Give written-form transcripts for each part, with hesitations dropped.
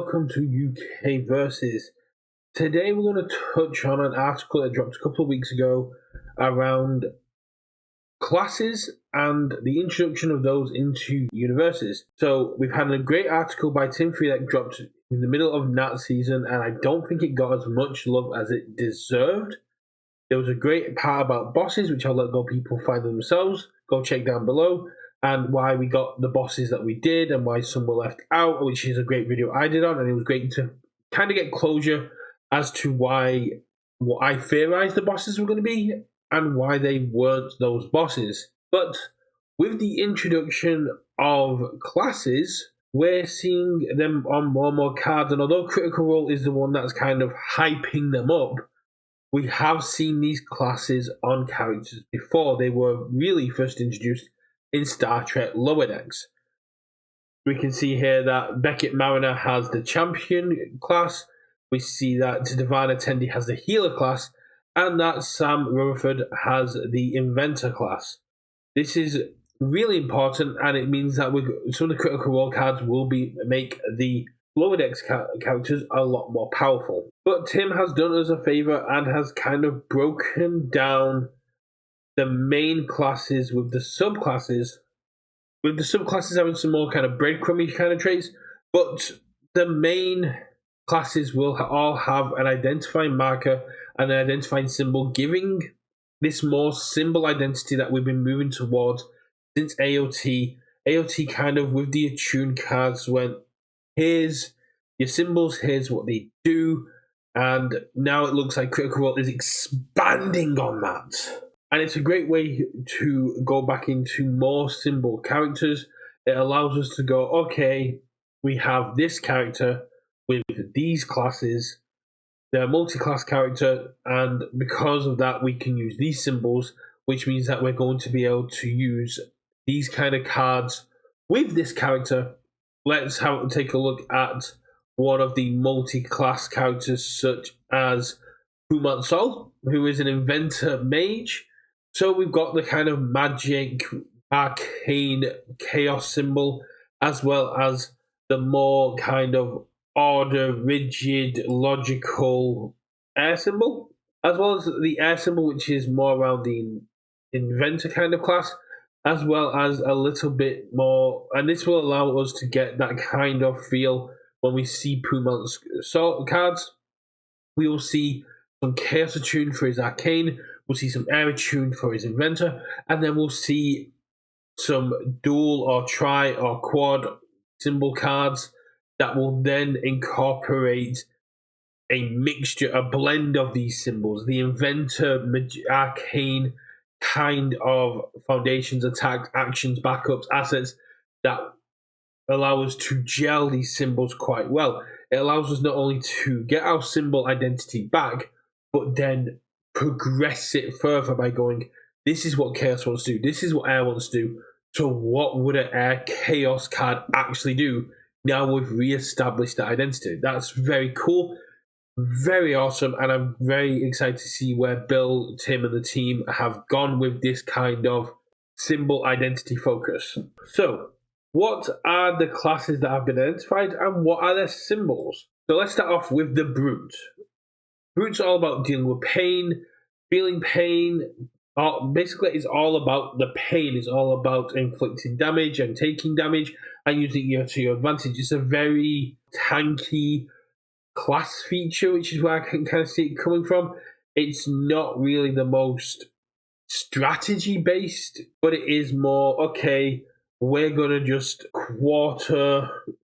welcome to UK Versus. Today we're going to touch on an article that dropped a couple of weeks ago around classes and the introduction of those into Universus. So we've had a great article by Tim Free that dropped in the middle of Nat season, and I don't think it got as much love as it deserved. There was a great part about bosses, which I'll let go people find themselves. Go check down below. And why we got the bosses that we did and why some were left out, which is a great video I did on. And it was great to kind of get closure as to why what I theorized the bosses were going to be and why they weren't those bosses. But with the introduction of classes, we're seeing them on more and more cards. And although Critical Role is the one that's kind of hyping them up, we have seen these classes on characters before. They were really first introduced in Star Trek Lower Decks. We can see here that Beckett Mariner has the Champion class. We see that Divana Tendi has the Healer class, and that Sam Rutherford has the Inventor class. This is really important, and it means that some of the Critical Role cards will make the Lower Decks characters a lot more powerful. But Tim has done us a favor and has kind of broken down the main classes with the subclasses having some more kind of breadcrumby kind of traits, but the main classes will all have an identifying marker and an identifying symbol, giving this more symbol identity that we've been moving towards since AOT. AOT kind of with the attune cards went, here's your symbols, here's what they do, and now it looks like Critical Role is expanding on that. And it's a great way to go back into more symbol characters. It allows us to go, okay, we have this character with these classes. They're a multi-class character, and because of that, we can use these symbols, which means that we're going to be able to use these kind of cards with this character. Let's take a look at one of the multi-class characters, such as Pumat Sol, who is an Inventor Mage. So we've got the kind of magic, arcane, chaos symbol, as well as the more kind of order, rigid, logical air symbol, as well as the air symbol, which is more around the inventor kind of class, as well as a little bit more, and this will allow us to get that kind of feel when we see Pumat's cards. We will see some chaos attune for his arcane. We'll see some air attune for his inventor, and then we'll see some dual or tri or quad symbol cards that will then incorporate a mixture, a blend of these symbols. The inventor, arcane kind of foundations, attacks, actions, backups, assets that allow us to gel these symbols quite well. It allows us not only to get our symbol identity back, but then progress it further by going, this is what Chaos wants to do, this is what Air wants to do, so what would an Air Chaos card actually do now we've re-established that identity? That's very cool, very awesome, and I'm very excited to see where Bill, Tim, and the team have gone with this kind of symbol identity focus. So, what are the classes that have been identified, and what are their symbols? So let's start off with the Brute. Brute's all about dealing with pain, feeling pain. Basically, it's all about the pain. It's all about inflicting damage and taking damage and using it to your advantage. It's a very tanky class feature, which is where I can kind of see it coming from. It's not really the most strategy-based, but it is more, okay, we're going to just quarter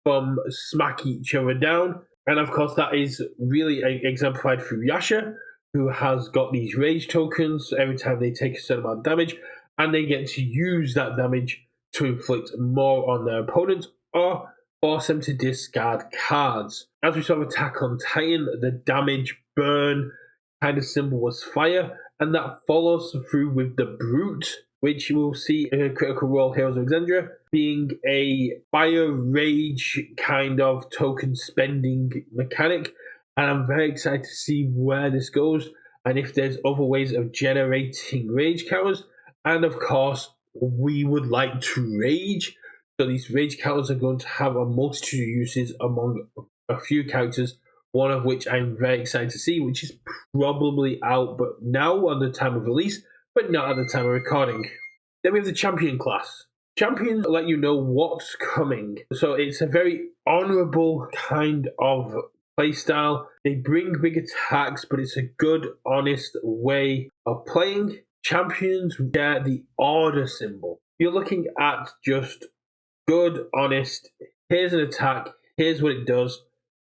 from smack each other down. And of course, that is really exemplified through Yasha, who has got these rage tokens every time they take a certain amount of damage, and they get to use that damage to inflict more on their opponent or force them to discard cards. As we saw with Attack on Titan, the damage burn kind of symbol was fire, and that follows through with the Brute, which we'll see in a Critical Role Heroes of Exandria, being a fire rage kind of token spending mechanic. And I'm very excited to see where this goes and if there's other ways of generating rage counters. And of course, we would like to rage. So these rage counters are going to have a multitude of uses among a few characters, one of which I'm very excited to see, which is probably out but now on the time of release, but not at the time of recording. Then we have the champion class. Champions let you know what's coming. So it's a very honorable kind of playstyle. They bring big attacks, but it's a good, honest way of playing. Champions get the order symbol. You're looking at just good, honest, here's an attack, here's what it does,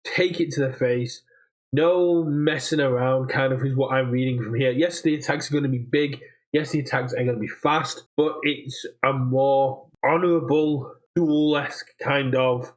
take it to the face. No messing around, kind of is what I'm reading from here. Yes, the attacks are going to be big. Yes, the attacks are going to be fast, but it's a more honorable, duel-esque kind of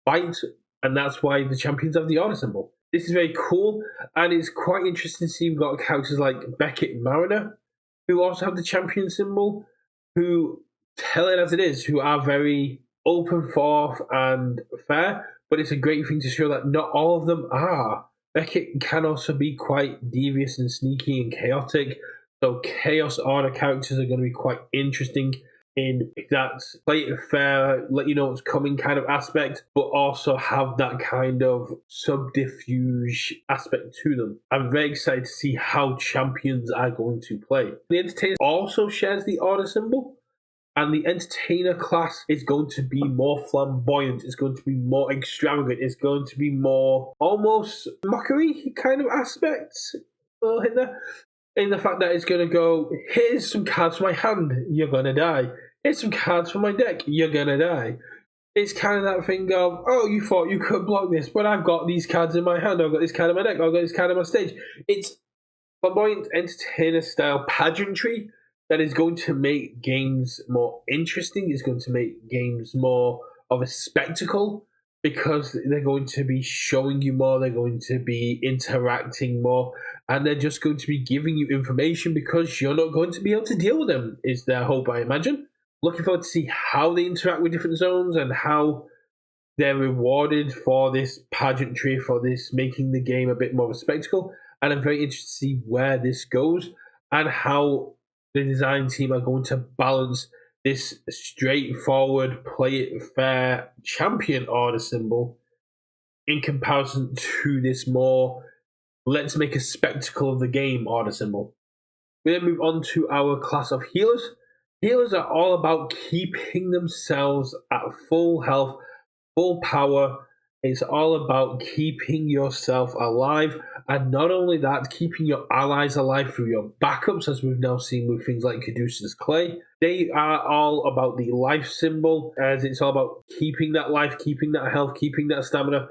fight, and that's why the champions have the order symbol. This is very cool, and it's quite interesting to see we've got characters like Beckett and Mariner, who also have the champion symbol, who tell it as it is, who are very open forth and fair, but it's a great thing to show that not all of them are. Beckett can also be quite devious and sneaky and chaotic, so Chaos Order characters are going to be quite interesting in that play it fair, let you know what's coming kind of aspect, but also have that kind of subterfuge aspect to them. I'm very excited to see how champions are going to play. The Entertainer also shares the order symbol, and the Entertainer class is going to be more flamboyant, it's going to be more extravagant, it's going to be more almost mockery kind of aspects in the fact that it's going to go, here's some cards from my hand, you're going to die. Here's some cards from my deck, you're going to die. It's kind of that thing of, oh, you thought you could block this, but I've got these cards in my hand, I've got this card in my deck, I've got this card on my stage. It's flamboyant Entertainer style pageantry that is going to make games more interesting, it's going to make games more of a spectacle, because they're going to be showing you more, they're going to be interacting more, and they're just going to be giving you information because you're not going to be able to deal with them, is their hope, I imagine. Looking forward to see how they interact with different zones and how they're rewarded for this pageantry, for this making the game a bit more of a spectacle. And I'm very interested to see where this goes and how the design team are going to balance this straightforward, play it fair champion order symbol in comparison to this more let's make a spectacle of the game order symbol. We then move on to our class of healers. Healers are all about keeping themselves at full health, full power. It's all about keeping yourself alive, and not only that, keeping your allies alive through your backups, as we've now seen with things like Caduceus Clay. They are all about the life symbol, as it's all about keeping that life, keeping that health, keeping that stamina,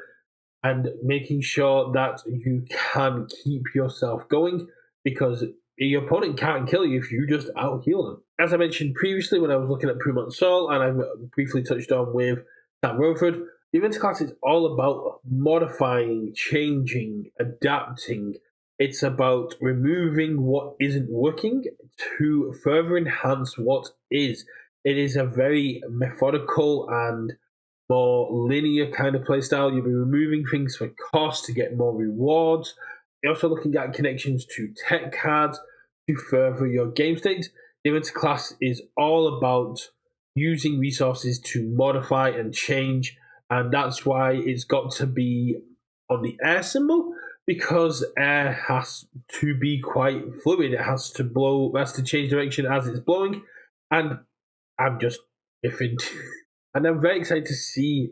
and making sure that you can keep yourself going, because your opponent can't kill you if you just out-heal them. As I mentioned previously when I was looking at Prumont Sol, and I briefly touched on with Sam Rotherford, the Inventor class is all about modifying, changing, adapting. It's about removing what isn't working to further enhance what is. It is a very methodical and more linear kind of playstyle. You'll be removing things for cost to get more rewards. You're also looking at connections to tech cards to further your game state. The Inventor class is all about using resources to modify and change, and that's why it's got to be on the air symbol, because air has to be quite fluid. It has to blow, it has to change direction as it's blowing, and I'm just different. And I'm very excited to see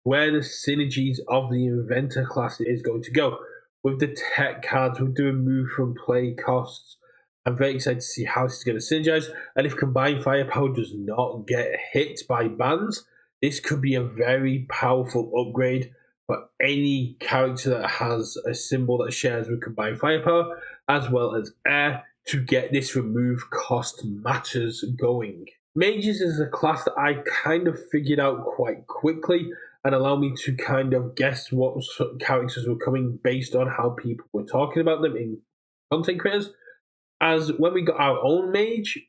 where the synergies of the Inventor class is going to go. With the tech cards, with the remove from play costs, I'm very excited to see how this is going to synergize. And if Combined Firepower does not get hit by bans, this could be a very powerful upgrade for any character that has a symbol that shares with Combined Firepower, as well as air, to get this remove cost matters going. Mages is a class that I kind of figured out quite quickly and allow me to kind of guess what characters were coming based on how people were talking about them in content creators. As when we got our own mage,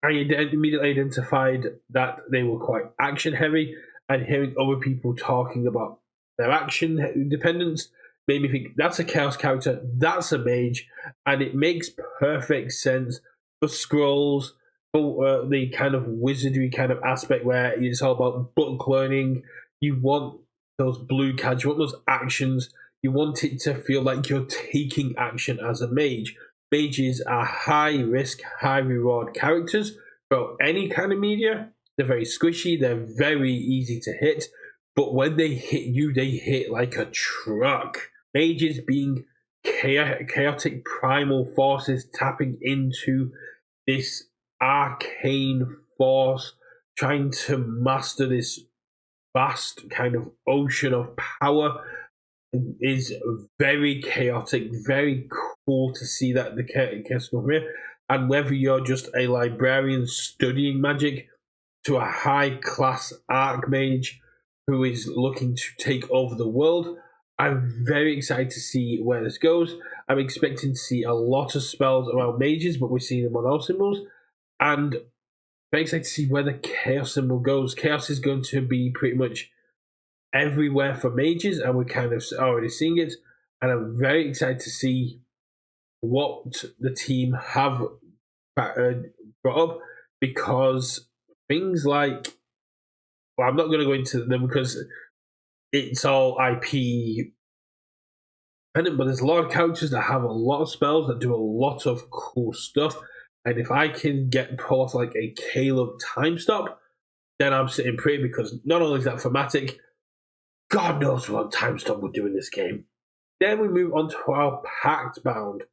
I immediately identified that they were quite action heavy, and hearing other people talking about their action dependence made me think that's a chaos character, that's a mage, and it makes perfect sense for scrolls, for the kind of wizardry kind of aspect where it's all about book learning. You want those blue cards, you want those actions, you want it to feel like you're taking action as a mage. Mages are high risk, high reward characters for any kind of media. They're very squishy, they're very easy to hit, but when they hit you, they hit like a truck. Mages being chaotic primal forces tapping into this arcane force, trying to master this vast kind of ocean of power, is very chaotic, very cool to see that the chaos over here. And whether you're just a librarian studying magic to a high class archmage who is looking to take over the world, I'm very excited to see where this goes. I'm expecting to see a lot of spells around mages, but we're seeing them on all symbols. And very excited to see where the chaos symbol goes. Chaos is going to be pretty much everywhere for mages, and we're kind of already seeing it. And I'm very excited to see what the team have brought up, because things like, well, I'm not going to go into them because it's all IP dependent, but there's a lot of characters that have a lot of spells that do a lot of cool stuff. And if I can pull off like a Caleb time stop, then I'm sitting pretty, because not only is that thematic, God knows what time stop would do in this game. Then we move on to our Pact Bound.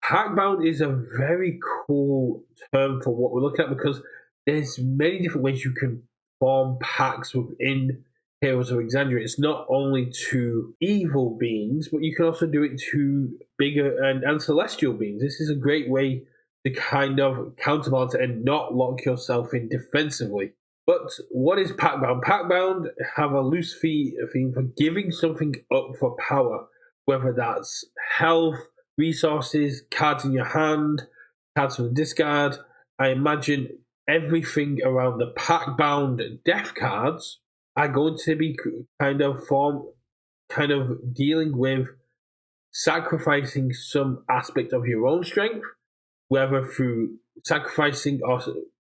Pact Bound is a very cool term for what we're looking at, because there's many different ways you can form pacts within Heroes of Exandria. It's not only to evil beings, but you can also do it to bigger and celestial beings. This is a great way to kind of counterbalance it and not lock yourself in defensively. But what is Pact Bound? Pact Bound have a loose theme for giving something up for power, whether that's health, resources, cards in your hand, cards from the discard. I imagine everything around the Pact Bound death cards are going to be kind of dealing with sacrificing some aspect of your own strength, whether through sacrificing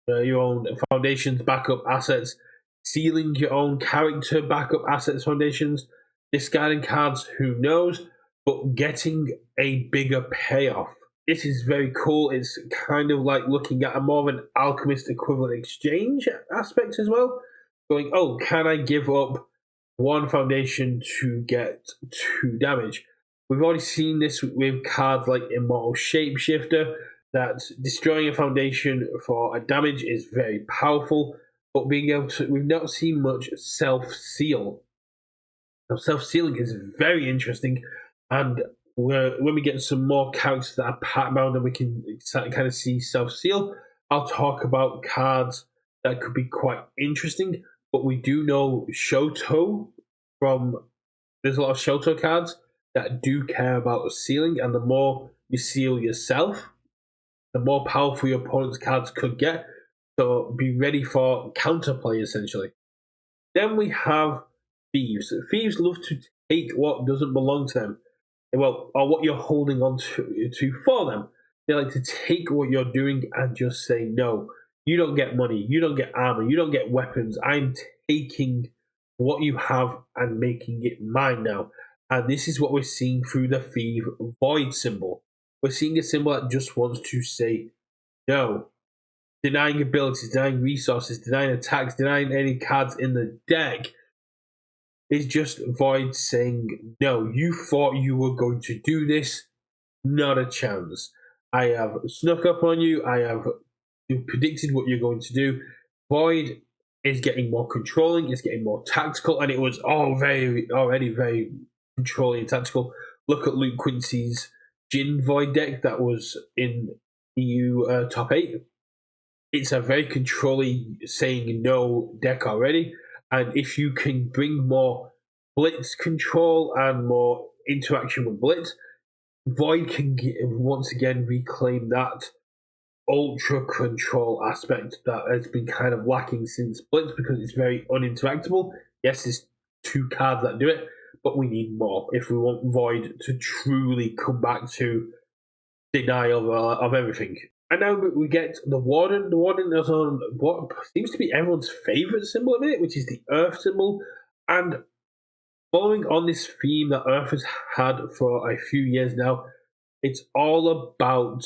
your own foundations, backup assets, sealing your own character, backup assets, foundations, discarding cards, who knows, but getting a bigger payoff. This is very cool. It's kind of like looking at a more of an alchemist equivalent exchange aspect as well. Going, oh, can I give up one foundation to get 2 damage? We've already seen this with cards like Immortal Shapeshifter, that destroying a foundation for a damage is very powerful, but being able to, we've not seen much self-seal. Now, self-sealing is very interesting, and when we get some more characters that are pact bound and we can kind of see self-seal, I'll talk about cards that could be quite interesting. But we do know Shoto there's a lot of Shoto cards that do care about sealing, and the more you seal yourself, the more powerful your opponent's cards could get. So be ready for counterplay, essentially. Then we have Thieves. Thieves love to take what doesn't belong to them, or what you're holding on to for them. They like to take what you're doing and just say, no, you don't get money, you don't get armor, you don't get weapons. I'm taking what you have and making it mine now. And this is what we're seeing through the Thief Void symbol. We're seeing a symbol that just wants to say no. Denying abilities, denying resources, denying attacks, denying any cards in the deck is just Void saying, no, you thought you were going to do this, not a chance. I have snuck up on you, I have predicted what you're going to do. Void is getting more controlling, it's getting more tactical, and it was already very controlling and tactical. Look at Luke Quincy's Jin Void deck that was in EU top 8. It's a very controlling, saying no deck already. And if you can bring more blitz control and more interaction with blitz, Void can once again reclaim that ultra control aspect that has been kind of lacking since blitz, because it's very uninteractable. Yes, there's 2 cards that do it, but we need more if we want Void to truly come back to denial of everything. And now we get the Warden. The Warden is on what seems to be everyone's favourite symbol at the minute, which is the Earth symbol. And following on this theme that Earth has had for a few years now, it's all about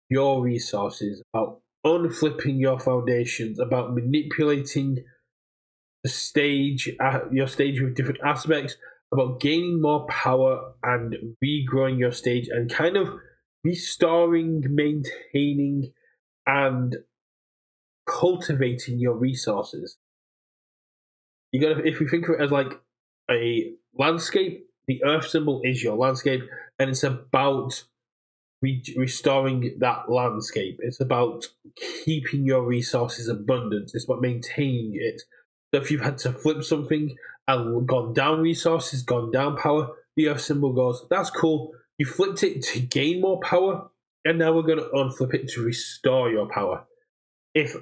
your resources, about unflipping your foundations, about manipulating the stage, your stage with different aspects, about gaining more power and regrowing your stage and kind of restoring, maintaining, and cultivating your resources. You gotta, if you think of it as like a landscape, the Earth symbol is your landscape, and it's about restoring that landscape. It's about keeping your resources abundant. It's about maintaining it. So if you've had to flip something and gone down resources, gone down power, the Earth symbol goes, that's cool. You flipped it to gain more power, and now we're going to unflip it to restore your power. If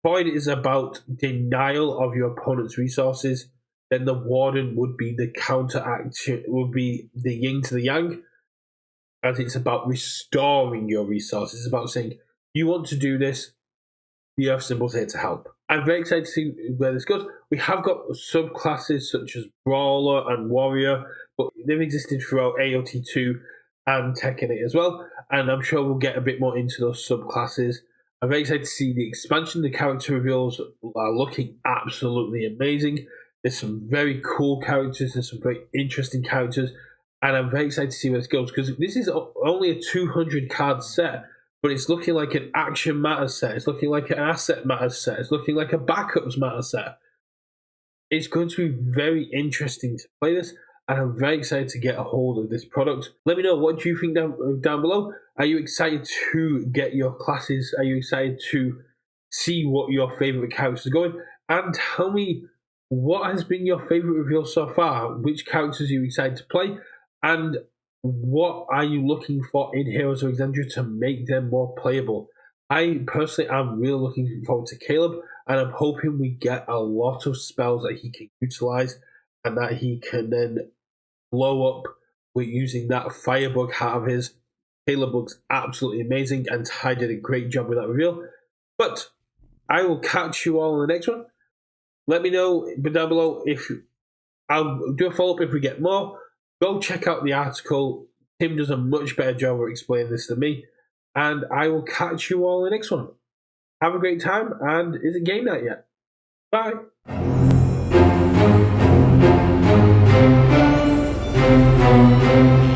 Void is about denial of your opponent's resources, then the Warden would be the counteraction, would be the yin to the yang, as it's about restoring your resources. It's about saying, you want to do this, the Earth symbol's here to help. I'm very excited to see where this goes. We have got subclasses such as Brawler and Warrior, but they've existed throughout AOT2 and Tekken 8 as well, and I'm sure we'll get a bit more into those subclasses. I'm very excited to see the expansion. The character reveals are looking absolutely amazing. There's some very cool characters, there's some very interesting characters, and I'm very excited to see where this goes, because this is only a 200 card set, but it's looking like an action matters set. It's looking like an asset matters set. It's looking like a backups matter set. It's going to be very interesting to play this, and I'm very excited to get a hold of this product. Let me know, what do you think down below? Are you excited to get your classes? Are you excited to see what your favorite characters are going? And tell me, what has been your favorite reveal so far? Which characters are you excited to play? And what are you looking for in Heroes of Exandria to make them more playable? I personally am really looking forward to Caleb, and I'm hoping we get a lot of spells that he can utilize and that he can then blow up with using that Firebug hat of his. Caleb looks absolutely amazing, and Ty did a great job with that reveal. But I will catch you all in the next one. Let me know down below if I'll do a follow-up if we get more. Go check out the article. Tim does a much better job of explaining this than me. And I will catch you all in the next one. Have a great time, and is it game night yet? Bye.